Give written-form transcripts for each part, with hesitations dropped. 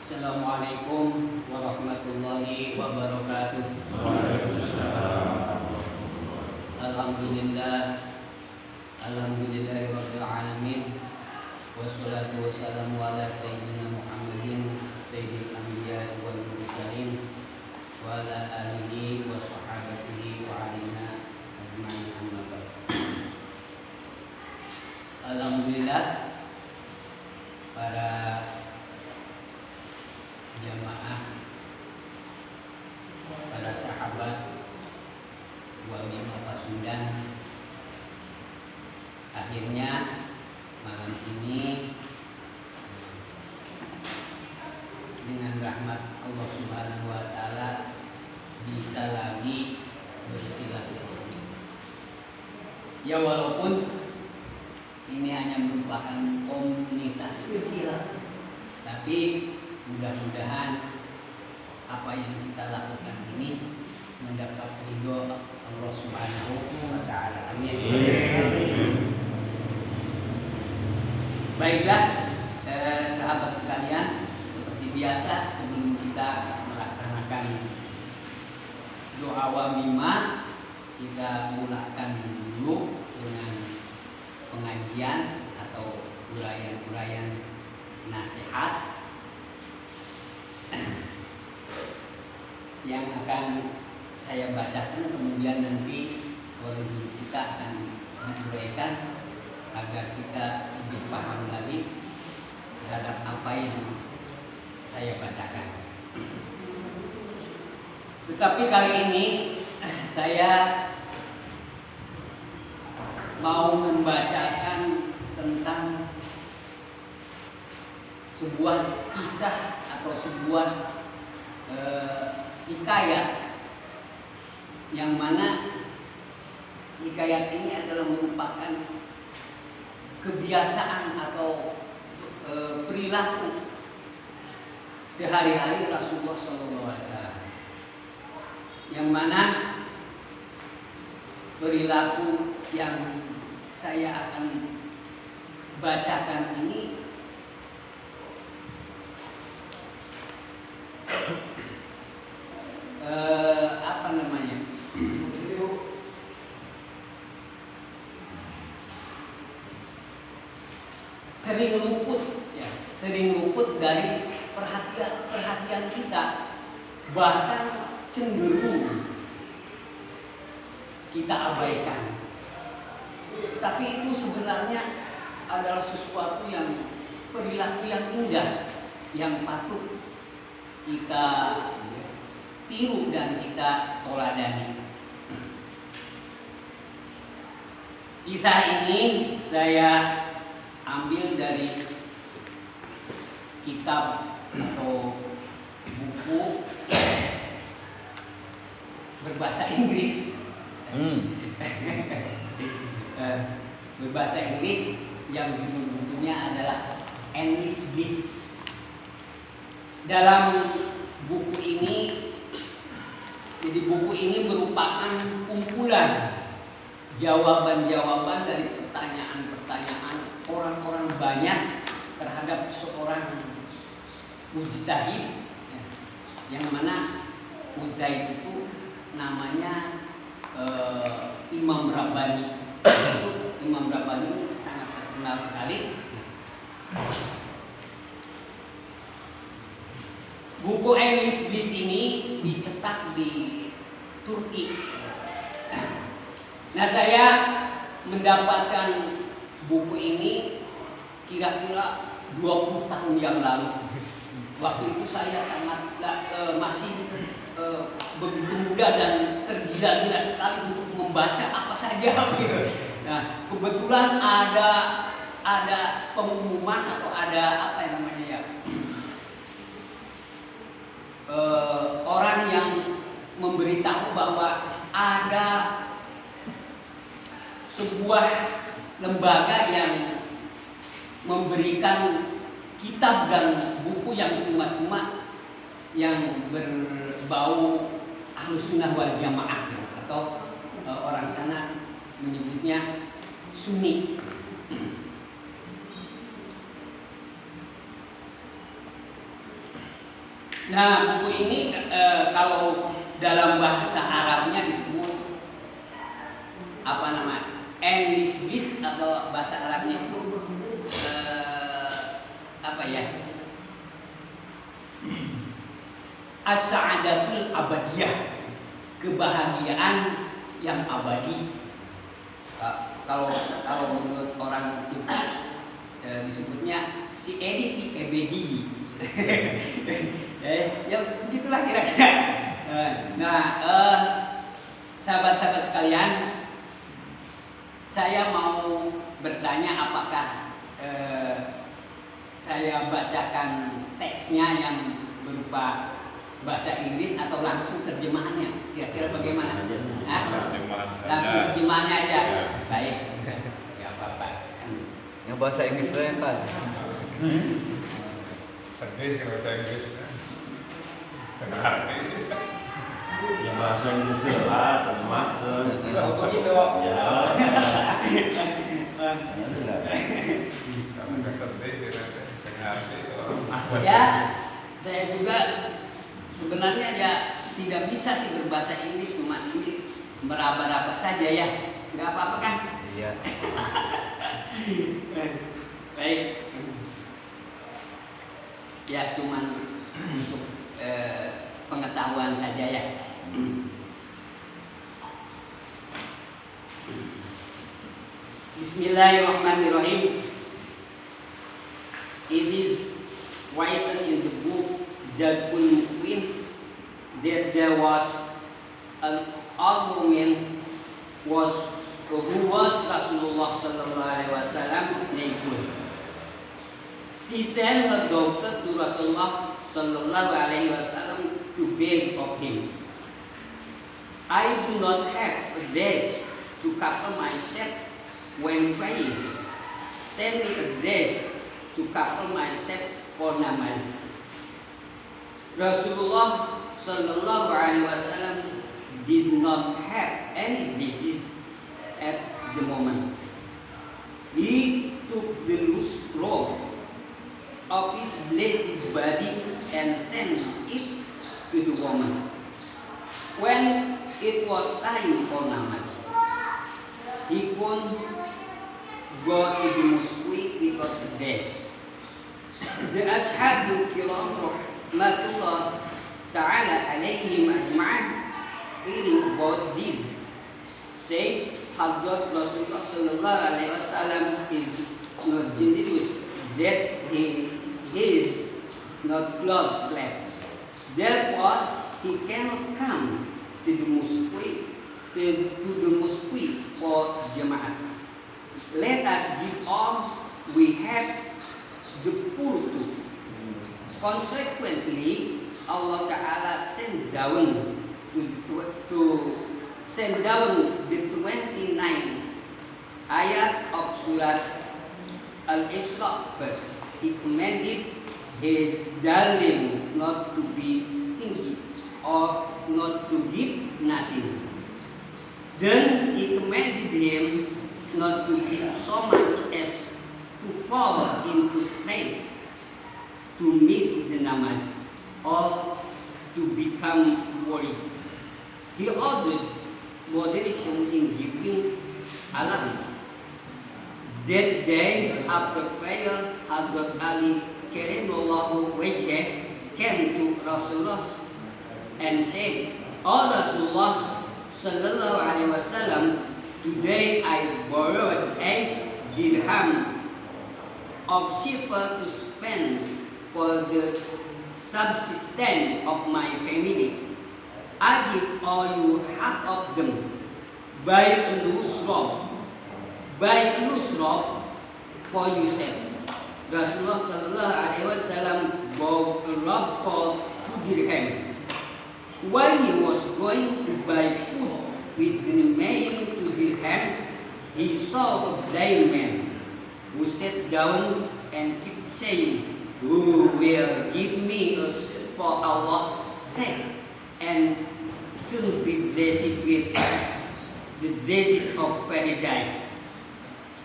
Assalamualaikum warahmatullahi wabarakatuh. Alhamdulillahirabbil alamin. Wassalatu wassalamu ala sayyidina Muhammadin sayyidil anbiya'i wal mursalin wa ala alihi wa sahbihi wa alina ajma'in amma ba'd. Alhamdulillah, para jamaah, para sahabat wali Pasundan, akhirnya malam ini dengan rahmat Allah Subhanahu wa taala bisa lagi bersilaturahmi. Ya, walaupun ini hanya merupakan komunitas kecil, tapi mudah-mudahan apa yang kita lakukan ini mendapat ridho Allah Subhanahu wa taala. Amin. Baiklah, sahabat sekalian, seperti biasa sebelum kita melaksanakan doa wamimah, kita mulakan dulu dengan pengajian atau uraian-uraian nasihat yang akan saya bacakan, kemudian nanti oleh kita akan menguraikan agar kita lebih paham lagi terhadap apa yang saya bacakan. Tetapi kali ini saya mau membacakan tentang sebuah kisah atau sebuah hikayat, yang mana hikayat ini adalah merupakan kebiasaan atau perilaku sehari-hari Rasulullah SAW, yang mana perilaku yang saya akan bacakan ini sering luput dari perhatian kita, bahkan cenderung kita abaikan. Tapi itu sebenarnya adalah sesuatu yang perilaku yang indah, yang patut kita tiru dan kita toladani. Kisah ini saya ambil dari kitab atau buku berbahasa Inggris. Berbahasa Inggris yang judul bukunya adalah English Bliss. Dalam buku ini, jadi buku ini merupakan kumpulan jawaban-jawaban dari pertanyaan-pertanyaan orang-orang banyak terhadap seorang mujtahid, yang mana mujtahid itu namanya Imam Rabbani. Imam Rabbani sangat terkenal sekali. Buku English Bliss ini dicetak di Turki. Nah, saya mendapatkan buku ini kira-kira 20 tahun yang lalu. Waktu itu saya sangat masih begitu muda dan tergila-gila sekali untuk membaca apa saja. Nah, kebetulan ada pengumuman atau ada apa yang namanya ya, orang yang memberitahu bahwa ada sebuah lembaga yang memberikan kitab dan buku yang cuma-cuma yang berbau Ahlus Sunnah wal Jamaah, atau orang sana menyebutnya Sunni. Nah, buku ini kalau dalam bahasa Arabnya disebut apa namanya? Enlisbis, atau bahasa Arabnya itu apa ya? As-sa'adatul abadiyah, kebahagiaan yang abadi. Kalau menurut orang kita disebutnya si Edi Ebedi. Ya begitulah kira-kira. Nah, sahabat-sahabat sekalian, saya mau bertanya apakah saya bacakan teksnya yang berupa bahasa Inggris atau langsung terjemahannya, kira-kira bagaimana? Langsung terjemahannya aja. Baik, ya apa-apa. Yang bahasa Inggris lah kan? Sedih kalau bahasa Inggris. Kenapa? Yang bahasa Inggris lah, terjemahkan. Begitu. Ya. Kalau nggak sedih, dengar Ya, saya juga sebenarnya ya tidak bisa sih berbahasa Inggris, cuma ini meraba-raba saja ya, nggak apa-apa kan? Iya. Baik, ya cuman untuk pengetahuan saja ya. Bismillahirrahmanirrahim. It is written in the book Zadul Mu'min that there was an old woman who was Rasulullah sallallahu alaihi wasallam naked. She sent her daughter to Rasulullah sallallahu alaihi wasallam to beg of him, I do not have a dress to cover myself when praying. Send me a dress to cover myself for namaz. Rasulullah sallallahu alaihi wasallam did not have any disease at the moment. He took the loose robe of his blessed body and sent it to the woman. When it was time for namaz, he couldn't go to the mosque without the dress. The Ashabul Kiram rahmatullah ta'ala alayhim ajma'an, hearing about this, say Hazrat Rasulullah sallallahu alaihi wasallam is not generous, that he is not clothes left. Therefore, he cannot come to the mosque for Jama'at. Let us give all we have the poor to. Consequently, Allah Ta'ala sent down the 29 ayat of Surah Al-Isra verse. He commanded his darling not to be stingy or not to give nothing. Then he commanded him not to give so much as to fall into strength, to miss the namaz, or to become worried. He ordered moderation in giving allowance. That day, after prayer, Hazrat Ali Karimallahu Wajhah came to Rasulullah and said, "O Rasulullah sallallahu alaihi wasallam, today I borrowed 8 dirham of silver to spend for the subsistence of my family. I give all you half of them. Buy a loose robe for yourself." Rasulullah sallallahu alaihi wasallam bought a robe for 2 dirham. While he was going to buy food with the remaining 2 dirhams, he saw a blind man who sat down and kept saying, "Who will give me a seat for Allah's sake, and to be blessed with the dresses of paradise?"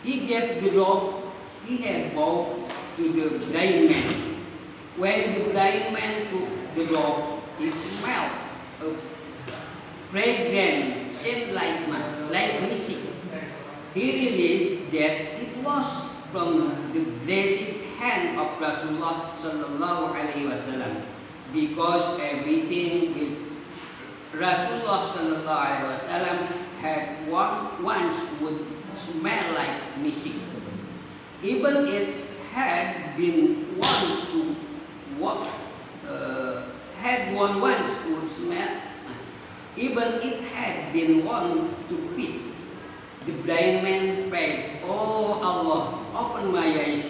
He gave the robe he had bought to the blind man. When the blind man took the robe, he smelled a fragrant scent like music. He realized that it was from the blessed hand of Rasulullah sallallahu alaihi wasallam, because everything with Rasulullah sallallahu alaihi wasallam had once would smell like music. Even it had been one once would smell. Even it had been one to peace. The blind man prayed, "Oh Allah, open my eyes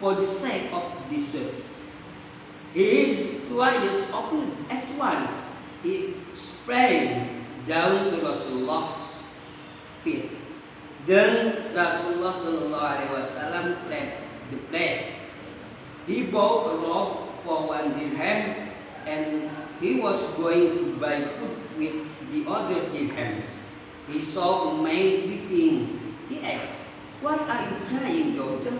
for the sake of this earth." His two eyes opened at once. He sprang down to Rasulullah's feet. Then Rasulullah sallallahu alaihi wasallam left the place. He bought a robe for 1 dirham, and he was going to buy food with the other dirhams. He saw a maid weeping. He asked, "What are you crying, daughter?"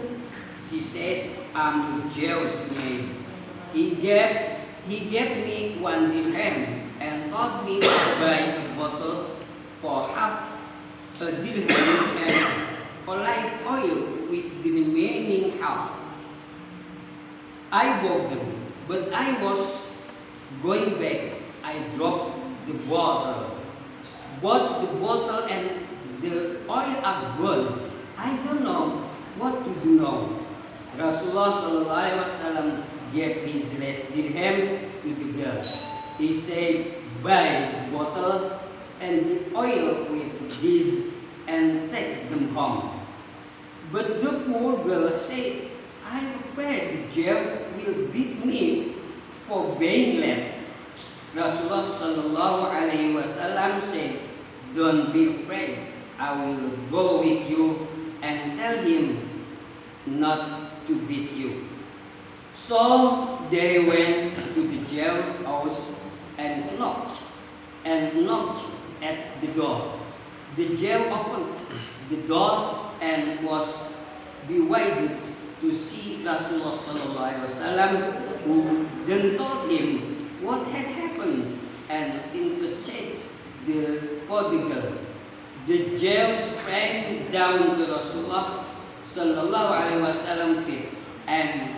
She said, "I'm the Jew's maid." He gave me 1 dirham and told me to buy a bottle for half a dirham and olive oil with the remaining half. I bought them, but I was going back. I dropped the bottle. Both the bottle and the oil are gone. I don't know what to do now. Rasulullah sallallahu alaihi wasallam gave his last dirham to the girl. He said, "Buy the bottle and the oil with this and take them home." But the poor girl said, "I'm afraid the Jew will beat me for being late." Rasulullah sallallahu alaihi wasallam said, "Don't be afraid. I will go with you and tell him not to beat you." So they went to the jail house and knocked at the door. The jail opened the door and was bewildered to see Rasulullah sallallahu alaihi wasallam, who then told him what had happened and intercepted the prodigal. The jail sprang down to Rasulullah sallallahu alaihi wasallam feet and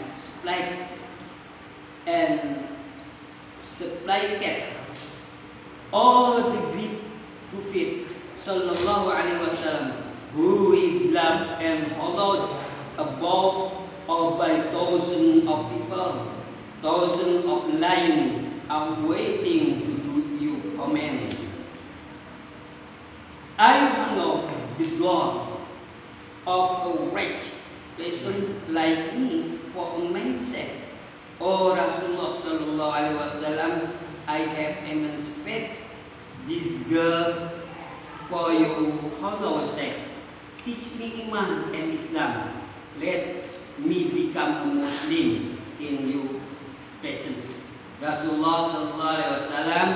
supplicated all the Greek prophet sallallahu alaihi wasallam, who is loved and followed above all by thousands of people. Thousands of lions are waiting to do your command. I know the God of a rich person like me for a man's sake. O Rasulullah sallallahu alaihi wasallam, I have emancipated this girl for your honor's sake. Teach me Iman and Islam. Let me become a Muslim in your presence. Rasulullah sallallahu alaihi wasallam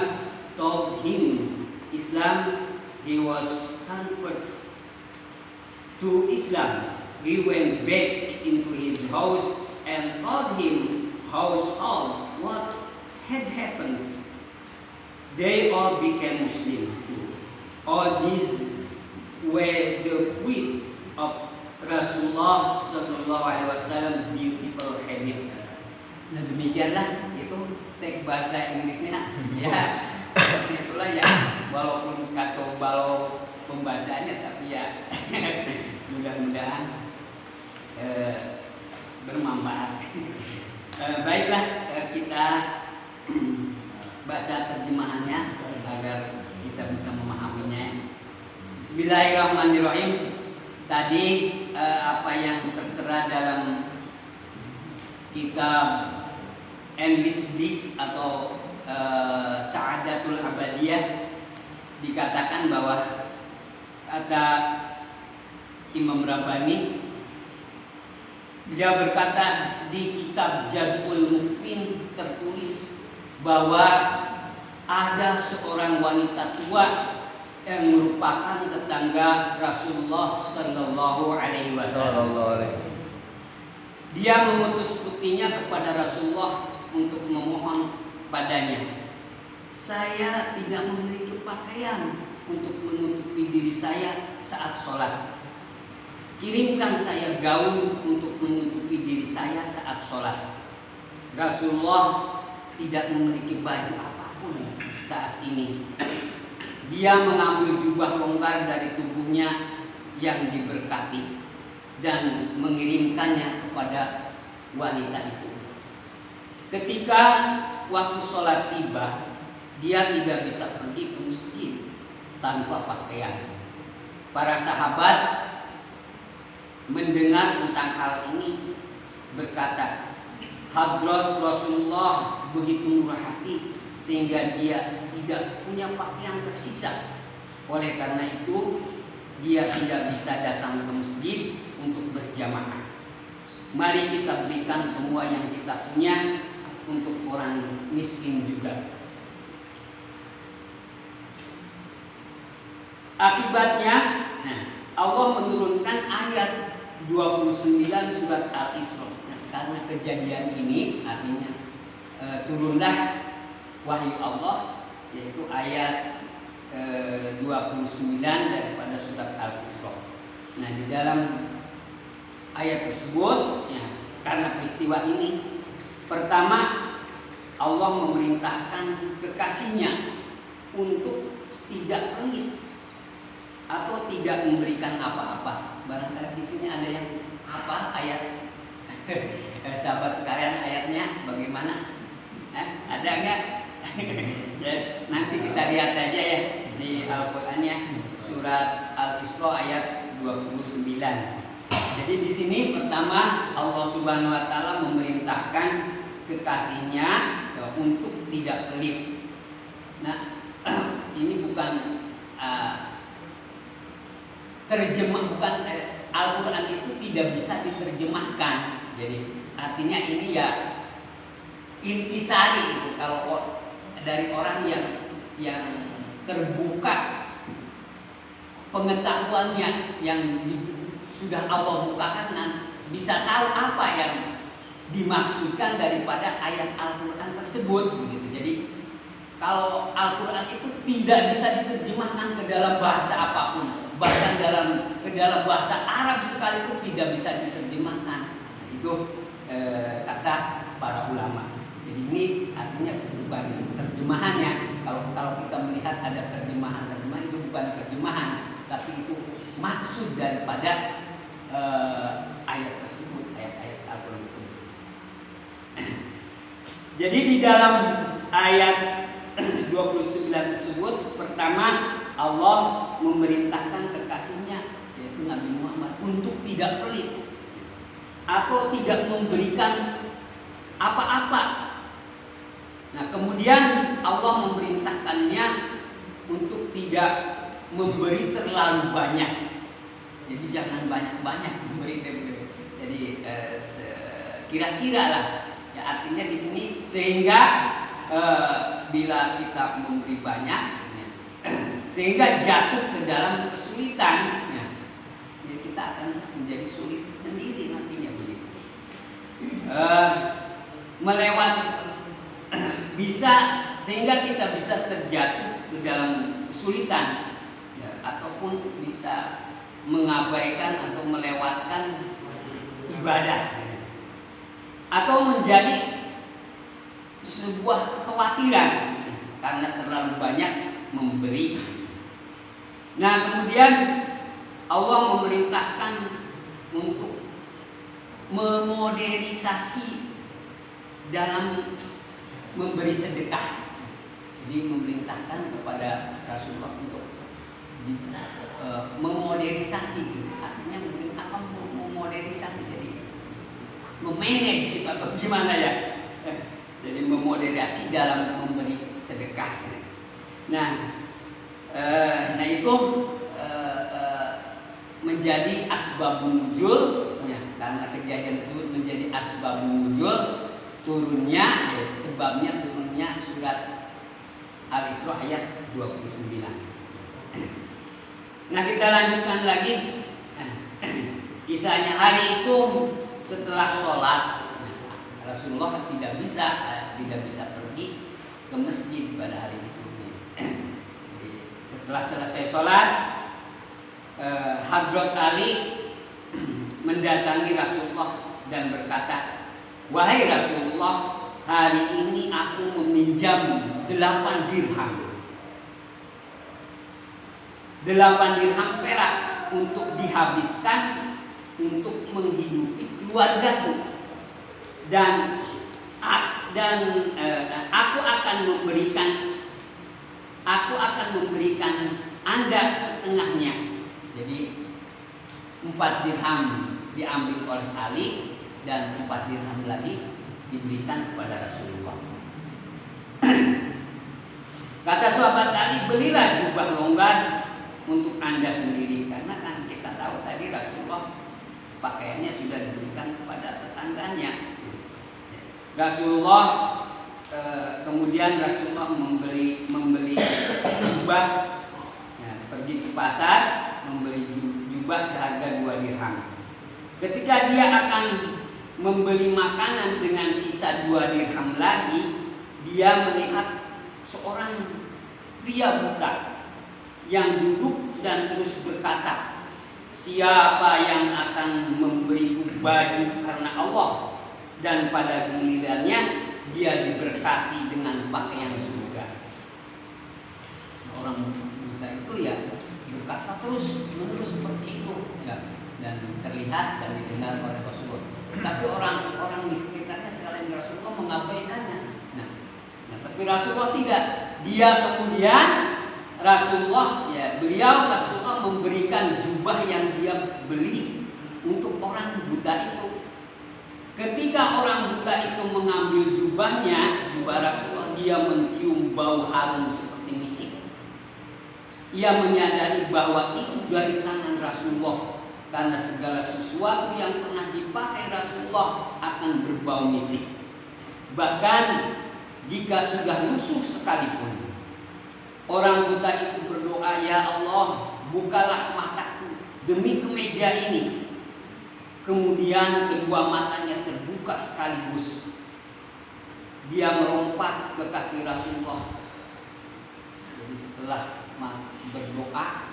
told him Islam. He was converted to Islam. He went back into his house and told him household what had happened. They all became Muslim too. All these were the fruit of Rasulullah sallallahu alaihi wasallam beautiful habit. Nah demikianlah itu teks bahasa Inggrisnya. Ya seperti itulah ya, walaupun kacau balau pembacanya, tapi ya mudah-mudahan bermanfaat. Baiklah, kita baca terjemahannya agar kita bisa memahaminya. Bismillahirrahmanirrahim. Tadi apa yang tertera dalam kitab English Bliss atau Sa'adatul Abadiyah dikatakan bahwa kata Imam Rabbani, dia berkata di kitab Jadul Mukmin tertulis bahwa ada seorang wanita tua yang merupakan tetangga Rasulullah Sallallahu Alaihi Wasallam. Dia mengutus putrinya kepada Rasulullah untuk memohon padanya, saya tidak memiliki pakaian untuk menutupi diri saya saat sholat. Kirimkan saya gaun untuk menutupi diri saya saat sholat. Rasulullah tidak memiliki baju apapun saat ini. Dia mengambil jubah longgar dari tubuhnya yang diberkati dan mengirimkannya kepada wanita itu. Ketika waktu sholat tiba, dia tidak bisa pergi ke masjid tanpa pakaian. Para sahabat mendengar tentang hal ini berkata, Hadrat Rasulullah begitu murah hati sehingga dia tidak punya pakaian tersisa. Oleh karena itu dia tidak bisa datang ke masjid untuk berjamaah. Mari kita berikan semua yang kita punya untuk orang miskin juga. Akibatnya, Allah menurunkan ayat 29 surat Al-Isra. Karena kejadian ini, artinya turunlah wahyu Allah, yaitu ayat 29 daripada surat Al-Isra. Nah, di dalam ayat tersebut, ya, karena peristiwa ini, pertama Allah memerintahkan kekasihnya untuk tidak pelit atau tidak memberikan apa-apa. Barangkali di sini ada yang apa ayat? Sahabat sekalian, ayatnya bagaimana? Ada nggak? Nanti kita lihat saja ya di Al-Qur'annya, surat Al-Isra ayat 29. Jadi di sini pertama Allah Subhanahu wa taala memerintahkan kekasihnya untuk tidak pelit. Nah, ini bukan Al-Quran itu tidak bisa diterjemahkan. Jadi artinya ini ya intisari itu, kalau dari orang yang terbuka pengetahuannya, yang sudah Allah bukakan, bisa tahu apa yang dimaksudkan daripada ayat Al-Quran tersebut begitu. Jadi kalau Al-Quran itu tidak bisa diterjemahkan ke dalam bahasa apapun, bahkan ke dalam bahasa Arab sekalipun tidak bisa diterjemahkan. Itu kata para ulama. Jadi ini artinya bukan terjemahannya. Kalau kita melihat ada terjemahan itu bukan terjemahan, tapi itu maksud daripada ayat tersebut, ayat-ayat Al-Quran tersebut. Jadi di dalam ayat 29 tersebut, pertama Allah memerintahkan kekasihnya, yaitu Nabi Muhammad, untuk tidak pelit atau tidak memberikan apa-apa. Nah, kemudian Allah memerintahkannya untuk tidak memberi terlalu banyak. Jadi jangan banyak-banyak memberi. Jadi kira-kira lah. Ya, artinya di sini sehingga bila kita memberi banyak, ya, sehingga jatuh ke dalam kesulitan, ya, kita akan menjadi sulit sendiri nantinya begitu. Melewat bisa sehingga kita bisa terjatuh ke dalam kesulitan, ya, ataupun bisa mengabaikan atau melewatkan ibadah, ya, atau menjadi sebuah kekhawatiran, ya, karena terlalu banyak memberi. Nah, kemudian Allah memerintahkan untuk memodernisasi dalam memberi sedekah. Jadi memerintahkan kepada Rasulullah untuk memodernisasi, artinya mungkin apa memodernisasi, jadi memanage gitu atau gimana ya. Jadi memoderasi dalam memberi sedekah. Nah itu menjadi asbabun nuzul, ya, karena kejadian tersebut menjadi asbabun nuzul turunnya, ya, sebabnya turunnya surat Al-Isra ayat 29. Nah, kita lanjutkan lagi. Kisahnya hari itu setelah sholat, Rasulullah tidak bisa pergi ke masjid pada hari itu. Jadi, setelah selesai sholat, Hadrat Ali mendatangi Rasulullah dan berkata, "Wahai Rasulullah, hari ini aku meminjam 8 dirham. 8 dirham perak untuk dihabiskan untuk menghidupi keluargaku. Dan aku akan memberikan Anda setengahnya." Jadi 4 dirham diambil oleh Ali dan 4 dirham lagi diberikan kepada Rasulullah. Kata sahabat Ali, "Belilah jubah longgar untuk Anda sendiri." Karena kan kita tahu tadi Rasulullah pakaiannya sudah diberikan kepada tetangganya. Rasulullah kemudian Rasulullah membeli jubah, ya, pergi ke pasar membeli jubah seharga 2 dirham. Ketika dia akan membeli makanan dengan sisa 2 dirham lagi, dia melihat seorang pria buta yang duduk dan terus berkata, "Siapa yang akan memberiku baju karena Allah?" Dan pada gilirannya dia diberkati dengan pakaian surga. Orang buta itu ya berkata terus menerus seperti itu, ya, dan terlihat dan didengar oleh Rasulullah. Tapi orang-orang di sekitarnya sekalian Rasulullah mengabaikannya. Nah, tapi Rasulullah tidak. Dia kemudian Rasulullah memberikan jubah yang dia beli untuk orang buta itu. Ketika orang buta itu mengambil jubahnya, jubah Rasulullah, dia mencium bau harum seperti misik. Ia menyadari bahwa itu dari tangan Rasulullah, karena segala sesuatu yang pernah dipakai Rasulullah akan berbau misik. Bahkan jika sudah lusuh sekalipun. Orang buta itu berdoa, "Ya Allah, bukalah mataku demi kemeja ini." Kemudian kedua matanya terbuka sekaligus. Dia melompat ke kaki Rasulullah. Jadi setelah berdoa,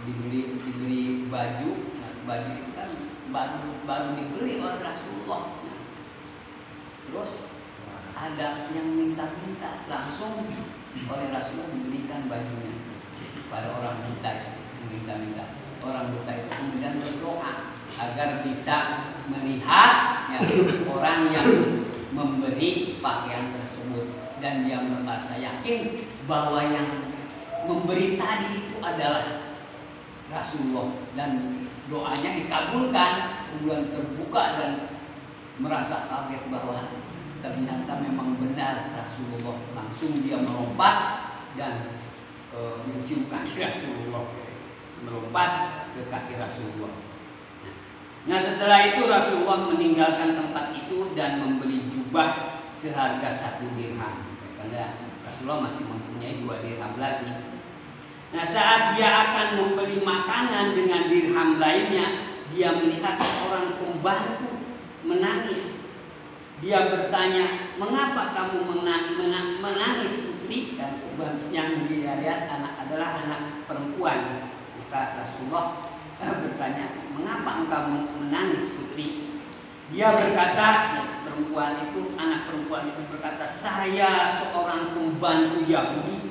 diberi baju. Nah, baju itu kan baru dibeli oleh Rasulullah. Nah, terus ada yang minta-minta, langsung oleh Rasulullah diberikan bajunya pada orang buta itu, minta-minta. Orang buta itu kemudian berdoa agar bisa melihat, ya, orang yang memberi pakaian tersebut, dan dia merasa yakin bahwa yang memberi tadi itu adalah Rasulullah, dan doanya dikabulkan. Kemudian terbuka dan merasa kaget bahwa ternyata memang benar Rasulullah. Langsung dia melompat dan mencium kaki Rasulullah, melompat ke kaki Rasulullah. Nah, setelah itu Rasulullah meninggalkan tempat itu dan membeli jubah seharga 1 dirham, karena Rasulullah masih mempunyai 2 dirham lagi. Nah, saat dia akan membeli makanan dengan dirham lainnya, dia melihat seorang pembantu menangis. Dia bertanya, "Mengapa kamu menangis, putri?" Dan yang dia lihat adalah anak perempuan. Maka Rasulullah bertanya, "Mengapa engkau menangis, putri?" Dia berkata, anak perempuan itu berkata, "Saya seorang pembantu Yahudi.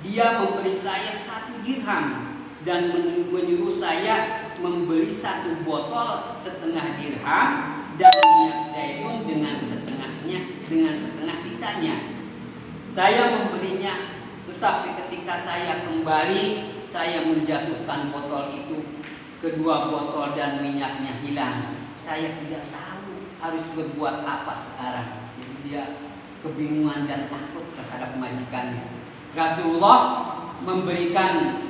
Dia memberi saya 1 dirham dan menyuruh saya membeli 1 botol setengah dirham dan minyak zaitun dengan setengah sisanya. Saya membelinya, tetapi ketika saya kembali, saya menjatuhkan botol itu. Kedua botol dan minyaknya hilang. Saya tidak tahu harus berbuat apa sekarang." Jadi dia kebingungan dan takut terhadap majikannya. Rasulullah memberikan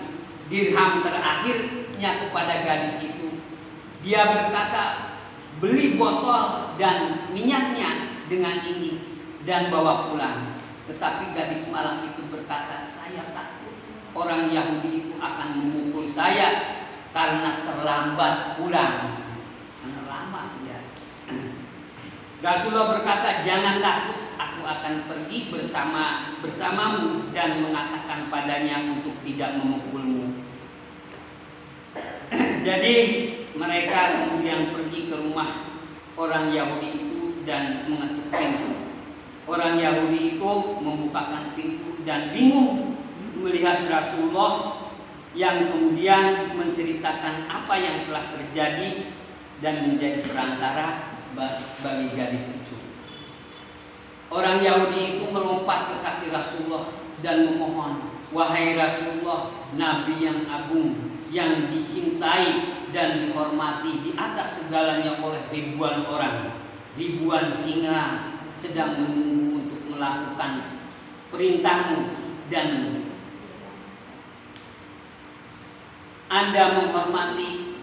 dirham terakhir miliknya kepada gadis itu. Dia berkata, beli botol dan minyaknya dengan ini dan bawa pulang. Tetapi gadis malang itu berkata, saya takut orang Yahudi itu akan memukul saya karena terlambat pulang. Karena lama ya. Rasulullah berkata, jangan takut, aku akan pergi bersamamu dan mengatakan padanya untuk tidak memukulmu. Jadi mereka kemudian pergi ke rumah orang Yahudi itu dan mengetuk pintu. Orang Yahudi itu membukakan pintu dan bingung melihat Rasulullah yang kemudian menceritakan apa yang telah terjadi dan menjadi perantara bagi gadis itu. Orang Yahudi itu melompat ke kaki Rasulullah dan memohon, wahai Rasulullah, Nabi yang agung, yang dicintai dan dihormati di atas segalanya oleh ribuan orang, ribuan singa sedang menunggu untuk melakukan perintahmu, dan Anda menghormati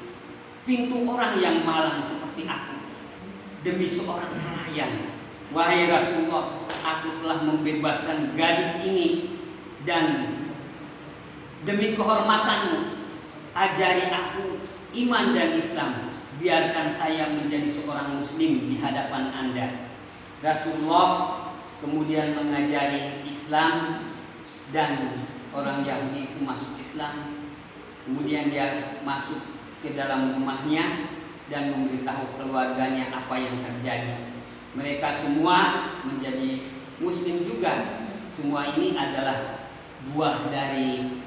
pintu orang yang malang seperti aku demi seorang pelayan. Wahai Rasulullah, aku telah membebaskan gadis ini, dan demi kehormatanmu ajari aku iman dan Islam. Biarkan saya menjadi seorang muslim di hadapan Anda. Rasulullah kemudian mengajari Islam dan orang Yahudi itu masuk Islam. Kemudian dia masuk ke dalam rumahnya dan memberitahu keluarganya apa yang terjadi. Mereka semua menjadi muslim juga. Semua ini adalah buah dari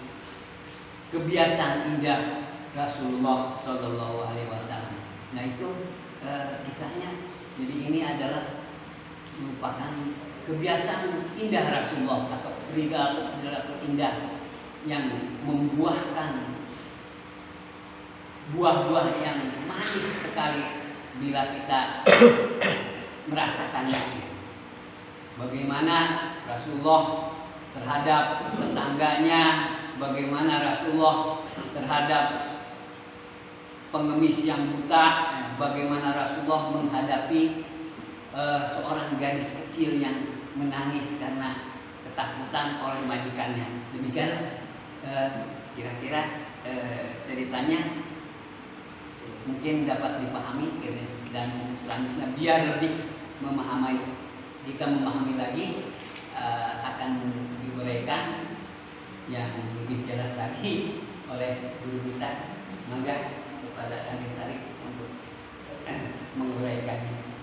kebiasaan indah Rasulullah Shallallahu Alaihi Wasallam. Nah itu kisahnya. Jadi ini adalah merupakan kebiasaan indah Rasulullah atau perilaku indah yang membuahkan buah-buah yang manis sekali bila kita merasakannya. Bagaimana Rasulullah terhadap tetangganya, bagaimana Rasulullah terhadap pengemis yang buta, bagaimana Rasulullah menghadapi seorang gadis kecil yang menangis karena ketakutan oleh majikannya. Demikian kira-kira ceritanya mungkin dapat dipahami, dan selanjutnya biar lebih memahami, jika memahami lagi akan diuraikan yang lebih jelas lagi oleh guru kita. Maka kepada Kanjeng Sarif untuk menguraikannya.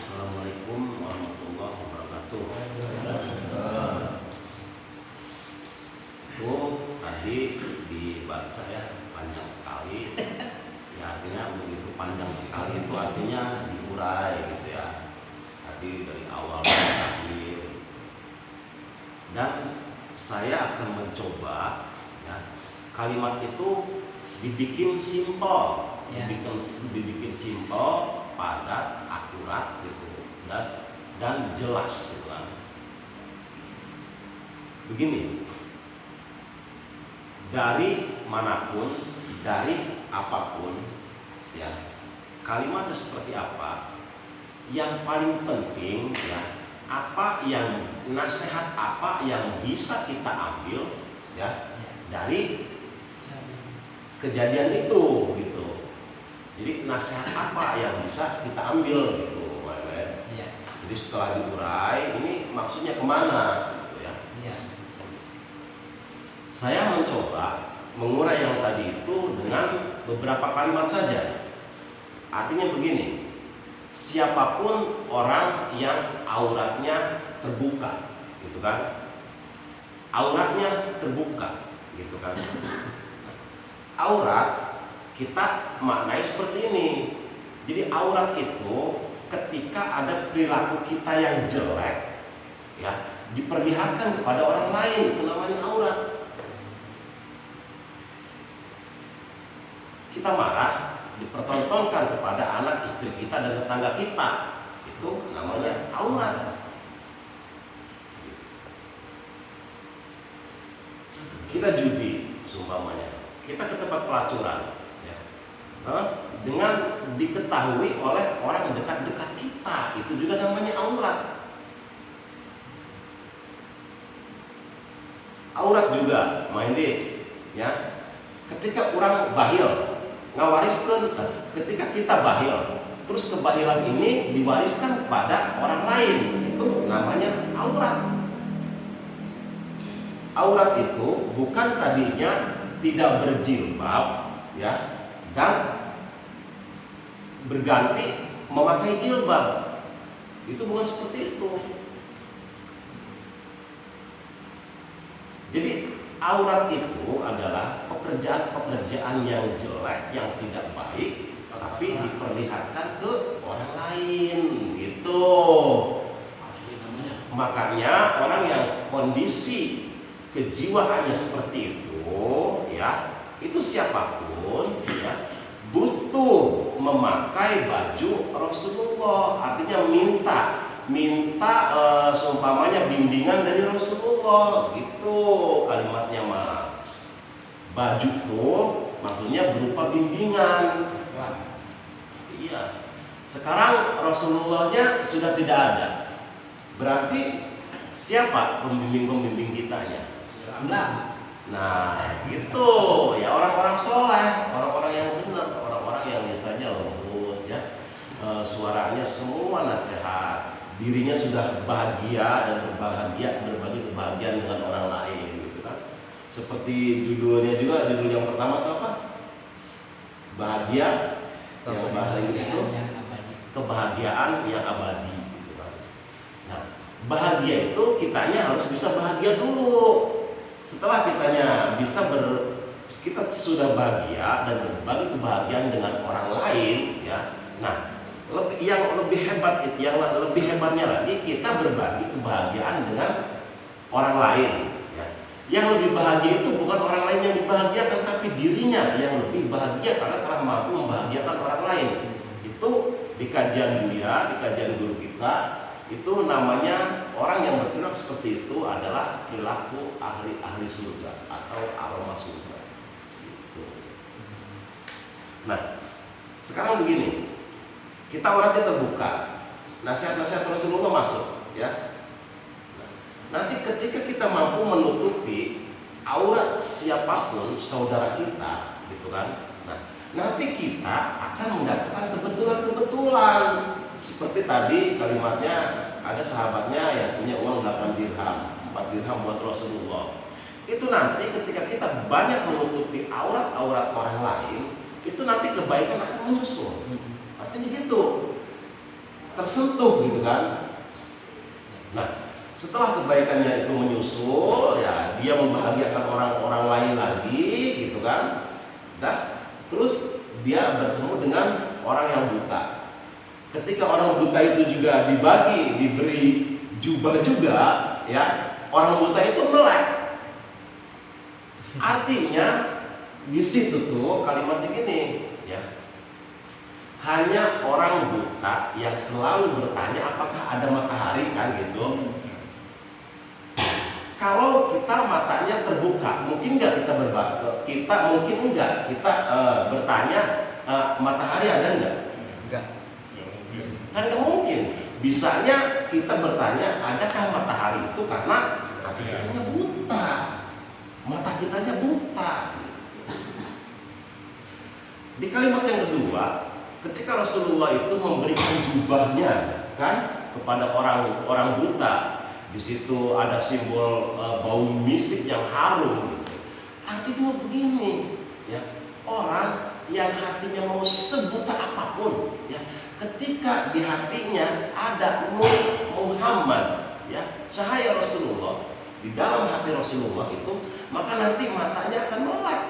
Assalamualaikum warahmatullahi wabarakatuh. Itu tadi dibaca ya, panjang sekali. Ya artinya begitu panjang sekali itu artinya diurai gitu ya. Tadi dari awal sampai akhir. Dan saya akan mencoba ya, kalimat itu dibikin simpel, Ya. dibikin simpel, padat, akurat gitu, dan jelas gitu kan. Begini, dari manapun, dari apapun ya, kalimatnya seperti apa, yang paling penting ya, apa yang nasihat apa yang bisa kita ambil ya dari kejadian itu gitu. Jadi nasihat apa yang bisa kita ambil gitu, Iya. Jadi setelah diurai, ini maksudnya kemana gitu ya. Iya. Saya mencoba mengurai yang tadi itu dengan beberapa kalimat saja. Artinya begini, siapapun orang yang auratnya terbuka, gitu kan? Auratnya terbuka, gitu kan? Aurat kita maknai seperti ini. Jadi aurat itu ketika ada perilaku kita yang jelek, ya, diperlihatkan kepada orang lain, itu namanya aurat. Kita marah, dipertontonkan kepada anak istri kita dan tetangga kita, itu namanya aurat. Kita judi, seumpamanya, kita ke tempat pelacuran, ya, dengan diketahui oleh orang dekat-dekat kita, itu juga namanya aurat. Aurat juga, main deh, ya. Ketika orang bahil, ngawariskan, ketika kita bahil, terus kebahilan ini diwariskan kepada orang lain, itu namanya aurat. Aurat itu bukan tadinya tidak berjilbab, ya, dan berganti memakai jilbab. Itu bukan seperti itu. Jadi aurat itu adalah pekerjaan-pekerjaan yang jelek, yang tidak baik, tapi diperlihatkan ke orang lain, gitu. Makanya orang yang kondisi kejiwaannya seperti itu, ya, itu siapapun, ya, butuh memakai baju Rasulullah. Artinya minta seumpamanya bimbingan dari Rasulullah, gitu kalimatnya mah. Baju tuh maksudnya berupa bimbingan. Iya. Sekarang Rasulullahnya sudah tidak ada. Berarti siapa pembimbing kitanya? Nah, gitu ya, orang-orang soleh, orang-orang yang benar, orang-orang yang misalnya lembut, ya, suaranya semua nasihat, dirinya sudah bahagia dan berbagi kebahagiaan dengan orang lain, gitu kan? Seperti judulnya juga, judul yang pertama itu apa? Bahagia, yang bahasa Inggris itu kebahagiaan yang abadi, gitu kan? Nah, bahagia itu kitanya harus bisa bahagia dulu. Setelah kita sudah bahagia dan berbagi kebahagiaan dengan orang lain, ya. Nah, yang lebih hebatnya lagi, kita berbagi kebahagiaan dengan orang lain, ya. Yang lebih bahagia itu bukan orang lain yang dibahagiakan, tapi dirinya yang lebih bahagia karena telah mampu membahagiakan orang lain. Itu di kajian guru kita, itu namanya orang yang berperilaku seperti itu adalah perilaku ahli surga atau aroma surga. Gitu. Nah, sekarang begini, kita auratnya terbuka, nasihat-nasihat Rasulullah masuk, ya. Nah, nanti ketika kita mampu menutupi aurat siapapun saudara kita, gitu kan? Nah, nanti kita akan mendapatkan kebetulan. Seperti tadi kalimatnya, ada sahabatnya yang punya uang 8 dirham, 4 dirham buat Rasulullah. Itu nanti ketika kita banyak menutupi aurat-aurat orang lain, itu nanti kebaikan akan menyusul. Artinya gitu, tersentuh, gitu kan. Nah, setelah kebaikannya itu menyusul, ya, dia membahagiakan orang-orang lain lagi, gitu kan. Nah, terus dia bertemu dengan orang yang buta. Ketika orang buta itu juga diberi jubah juga, ya, orang buta itu melek. Artinya di situ tuh kalimatnya gini, ya. Hanya orang buta yang selalu bertanya apakah ada matahari, kan, gitu. Kalau kita matanya terbuka, mungkin nggak kita bertanya matahari ada nggak? Enggak. Kan nggak mungkin. Bisanya kita bertanya, adakah matahari itu karena hati kitanya buta, mata kitanya buta. Di kalimat yang kedua, ketika Rasulullah itu memberikan jubahnya, kan, kepada orang buta, di situ ada simbol bau misik yang harum. Gitu. Artinya begini, ya, orang yang hatinya mau sebuta apapun, ya, ketika di hatinya ada nur Muhammad, ya, cahaya Rasulullah di dalam hati Rasulullah itu, maka nanti matanya akan melek.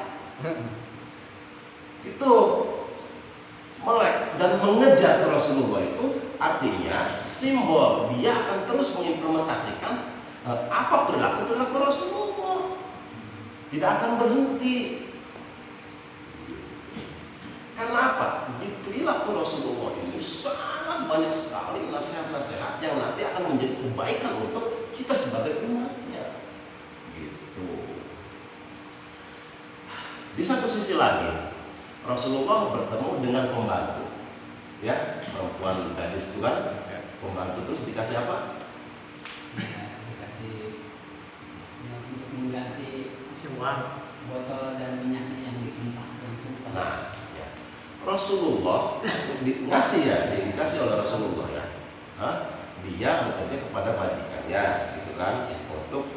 Itu. melek dan mengejar Rasulullah itu artinya simbol dia akan terus mengimplementasikan apa perilaku Rasulullah, tidak akan berhenti. Karena apa? Di perilaku Rasulullah ini sangat banyak sekali nasihat-nasihat yang nanti akan menjadi kebaikan untuk kita sebagai umatnya. Gitu. Di satu sisi lagi, Rasulullah bertemu dengan pembantu, ya, perempuan gadis itu kan, pembantu terus dikasih apa? Ya, dikasih ya, untuk mengganti semua botol dan minyak yang ditumpah. Nah, ya. Rasulullah dikasih oleh Rasulullah ya. Dia bekerja kepada majikannya, gitu kan, untuk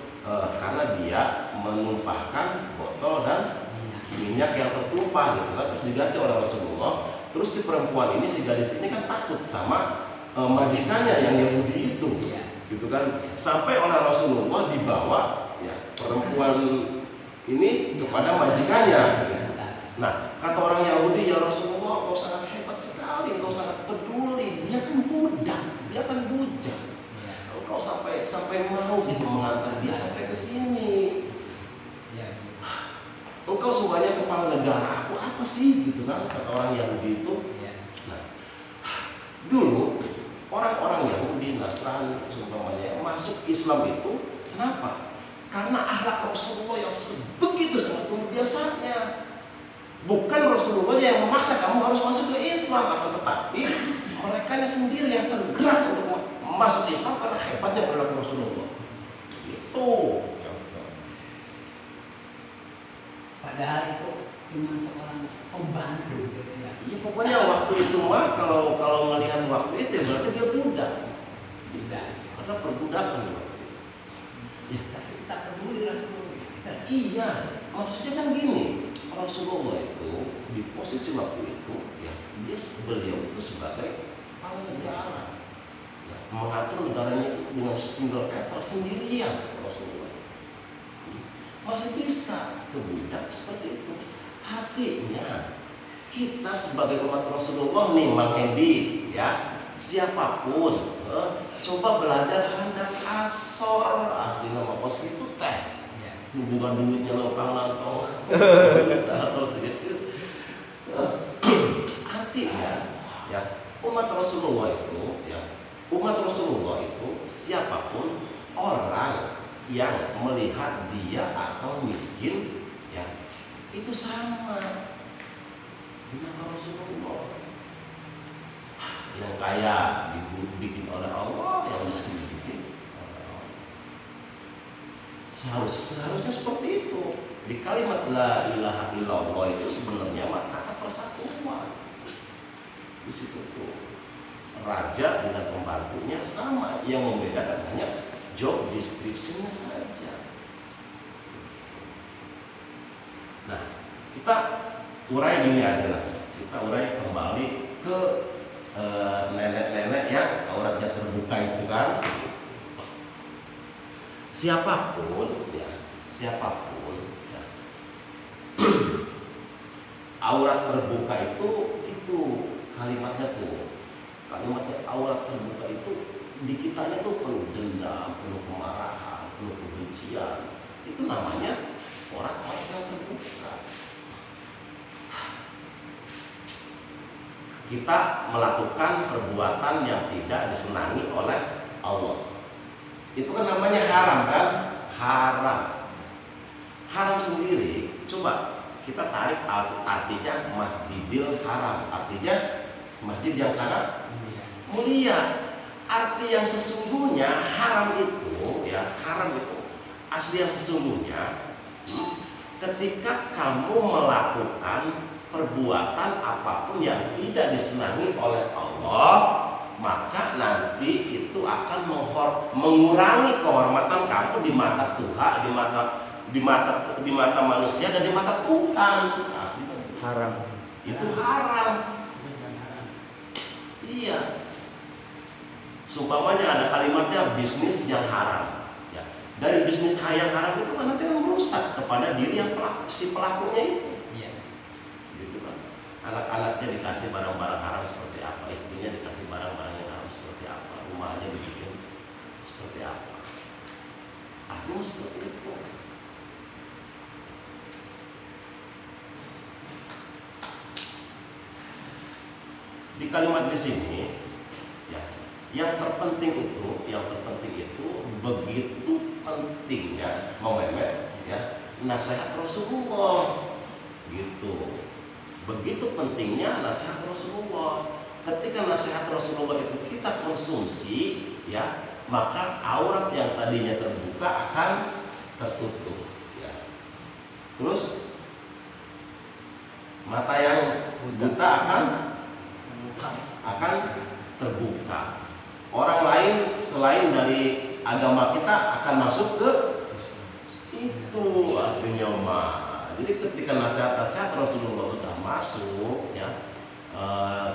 karena dia menumpahkan botol dan minyak yang tertumpah, gitu kan, terus diganti oleh Rasulullah. Terus si perempuan ini, si gadis ini kan takut sama majikannya yang Yahudi itu, gitu kan, sampai oleh Rasulullah dibawa ya perempuan ini kepada majikannya. Gitu. Nah, kata orang Yahudi, ya Rasulullah, kau sangat hebat sekali, kau sangat peduli. Dia kan budak, dia kan bujang. Kau sampai mau gitu mengantar dia sampai ke sini. Engkau semuanya kepala negara, aku apa sih, gitu kan, kata orang Yahudi itu. Nah, dulu orang-orang Yahudi, Nasrani, semuanya masuk Islam itu, kenapa? Karena akhlak Rasulullah yang sebegitu sangat luar biasanya. Bukan Rasulullah yang memaksa kamu harus masuk ke Islam, akan tetapi mereka sendiri yang tergerak untuk masuk Islam karena hebatnya perilaku Rasulullah. Itu. Padahal itu cuma seorang pembantu. Ya pokoknya waktu itu mah kalau melihat waktu itu berarti dia budak. Karena perbudakan waktu itu. Ya, tapi tak peduli Rasulullah. Iya, maksudnya kan gini, Rasulullah itu di posisi waktu itu ya beliau itu sebagai kepala negara, ya, mengatur negaranya itu dengan single factor sendirian. Rasulullah masih bisa ke budak seperti itu. Artinya kita sebagai umat Rasulullah nih, Mang Hendi, ya, siapapun coba belajar handap asor, asli nama kos itu teh hubungan duitnya lopang lantong atau sedikit. Artinya ya umat Rasulullah itu siapapun orang yang melihat dia atau miskin, ya itu sama dengan Rasulullah. Yang kaya dibikin oleh Allah, yang miskin dibikin oleh Allah. Seharusnya seperti itu. Di kalimat la ilaha illallah itu sebenarnya kata persatuan. Di situ tuh raja dengan pembantunya sama, yang membedakan hanya job description-nya saja. Nah, kita urai gini aja lah. Kita urai kembali ke nenek-nenek yang auratnya terbuka itu kan. Siapapun ya, aurat terbuka itu kalimatnya aurat terbuka itu di kitanya tuh penuh dendam, penuh kemarahan, penuh kebencian. Itu namanya aurat yang terbuka. Kita melakukan perbuatan yang tidak disenangi oleh Allah. Itu kan namanya haram kan? Haram sendiri. Coba kita tarik artinya masjidil haram. Artinya masjid yang sangat mulia. Arti yang sesungguhnya haram itu asli yang sesungguhnya ketika kamu melakukan perbuatan apapun yang tidak disenangi oleh Allah, maka nanti itu akan mengurangi kehormatan kamu di mata Tuhan, di mata manusia dan di mata Tuhan. Asli Haram. itu haram. Iya. Sumpamanya ada kalimatnya bisnis yang haram. Ya. Dari bisnis yang haram itu kan nanti merusak kepada diri yang si pelakunya itu. Iya. Gitu kan. Anak-anaknya dikasih barang-barang haram seperti apa, istrinya dikasih barang-barang yang haram seperti apa, rumahnya dibikin seperti apa. Akhirnya seperti itu. Di kalimat di sini, ya, yang terpenting itu begitu pentingnya Muhammad, ya, nasihat Rasulullah, gitu. Begitu pentingnya nasihat Rasulullah. Ketika nasihat Rasulullah itu kita konsumsi, ya, maka aurat yang tadinya terbuka akan tertutup, ya. Terus mata yang buta akan terbuka. Orang lain selain dari agama kita akan masuk ke itu aslinya mah. Jadi ketika nasihat-nasihat Rasulullah sudah masuk, ya,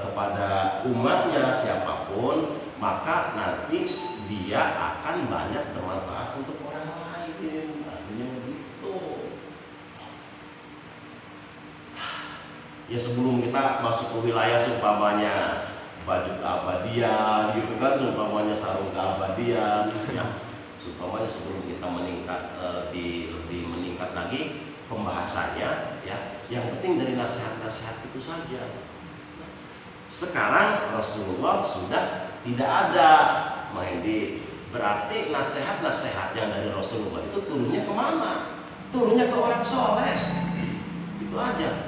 kepada umatnya siapapun, maka nanti dia akan banyak bermanfaat untuk orang lain. Aslinya begitu. Ya sebelum kita masuk ke wilayah seumpamanya baju keabadian, gitu kan, seumpamanya sarung keabadian, ya, seumpamanya sebelum kita meningkat lebih meningkat lagi pembahasannya, ya, yang penting dari nasihat-nasihat itu saja. Sekarang Rasulullah sudah tidak ada, Mahdi. Berarti nasihat-nasihat yang dari Rasulullah itu turunnya kemana? Turunnya ke orang soleh. Itu aja.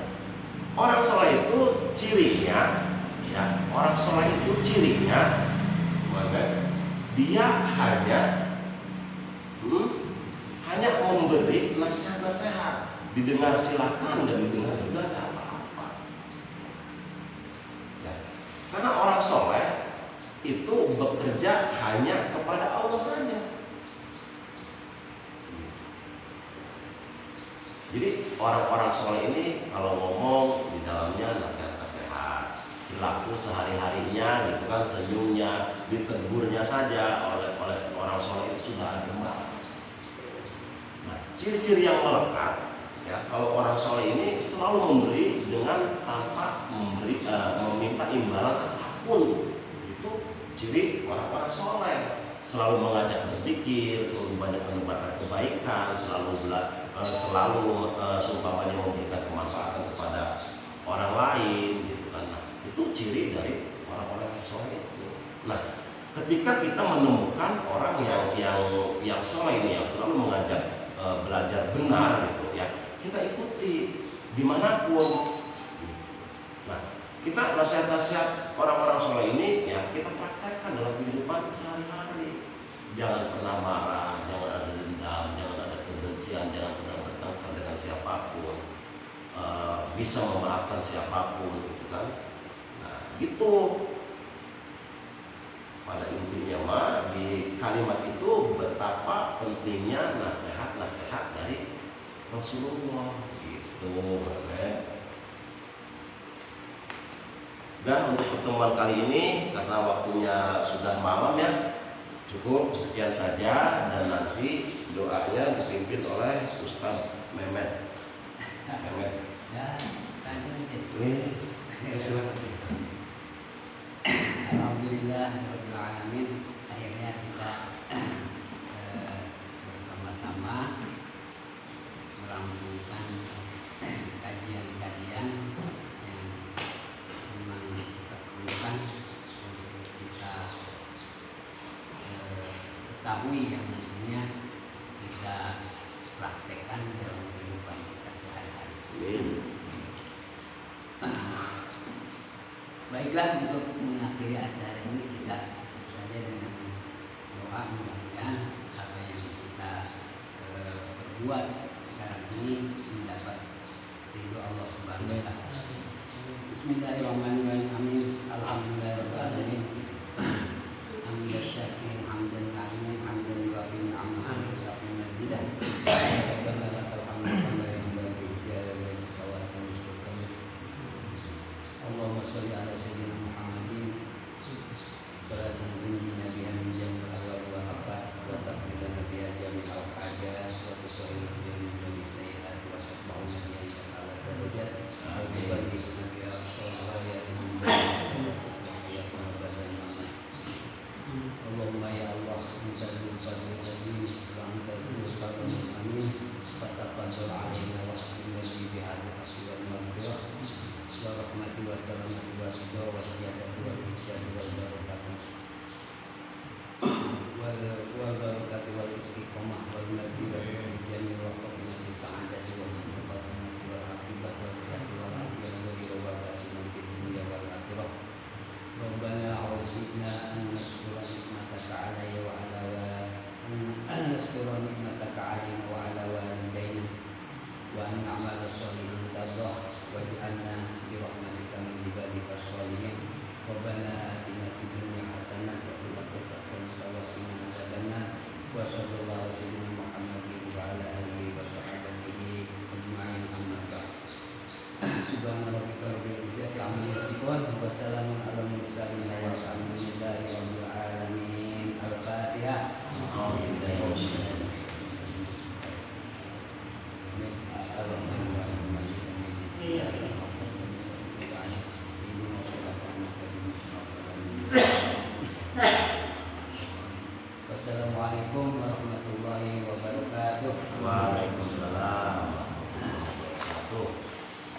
Orang soleh itu cirinya, ya, orang soleh itu cirinya, dia hanya memberi nasihat-nasihat. Didengar silakan, nggak didengar juga nggak apa-apa. Ya. Karena orang soleh itu bekerja hanya kepada Allah saja. Jadi orang-orang soleh ini kalau ngomong di dalamnya nasihat-nasihat, perilaku sehari-harinya, gitu kan, senyumnya, ditegurnya saja oleh orang soleh itu sudah ada. Nah, ciri-ciri yang melekat, ya, kalau orang soleh ini selalu memberi dengan tanpa meminta imbalan apapun. Itu ciri orang-orang soleh. Selalu mengajak berzikir, selalu banyak menebarkan kebaikan, selalu seumpamanya memberikan kemanfaatan kepada orang lain, gitu kan. Nah, itu ciri dari orang-orang soleh itu. Nah, ketika kita menemukan orang yang soleh ini, yang selalu mengajak belajar benar, gitu ya, kita ikuti dimanapun. Nah, kita nasihat-nasihat orang-orang soleh ini, ya, kita praktekkan dalam kehidupan sehari-hari. Jangan pernah marah, jangan ada dendam, jangan ada kebencian, jangan pernah bertengkar dengan siapapun, bisa memaafkan siapapun, gitu kan. Nah, gitu. Pada intinya mah di kalimat itu betapa pentingnya nasihat-nasihat dari Rasulullah, gitu, Dan untuk pertemuan kali ini karena waktunya sudah malam, ya, cukup sekian saja, dan nanti doanya dipimpin oleh Ustaz Mehmet. Ya, lanjut aja. Silakan. Alhamdulillahirabbil alamin. Akhirnya kita bersama-sama merampungkan kajian-kajian yang memang kita perlukan untuk kita ketahui, yang tentunya kita praktekkan dalam kehidupan kita sehari-hari. Baiklah, untuk mengakhiri acara ini kita tutup saja dengan doa. Mudah-mudahan apa yang kita perbuat sekarang ini mendapat ridho Allah Subhanahu wa taala. Bismillahirrahmanirrahim. Amin. Alhamdulillahirabbil alamin. Hamdan syakirin, hamdan na'imin, hamdan yu'afin ni'amahu wa yu'afin mazidan. Rabbana lakal hamdu kama yanbaghi li jalali wajhika wa azimi sultanik. Allahumma sholli ala sayyidina Muhammadin salatan tunjina biha min jamil ahwali wal afat wa taqbilana biha jami'al hajat wa tutahhiruna biha min jami'i sayyi'at wa tatba'una biha ala darajat wa tuballighuna biha subhana rabbika rabbil izzati amma yasifun wa salamun alal mursalin walhamdulillahi rabbil alamin. Al-Fatihah. Wassalamualaikum warahmatullahi wabarakatuh. Waalaikumsalam.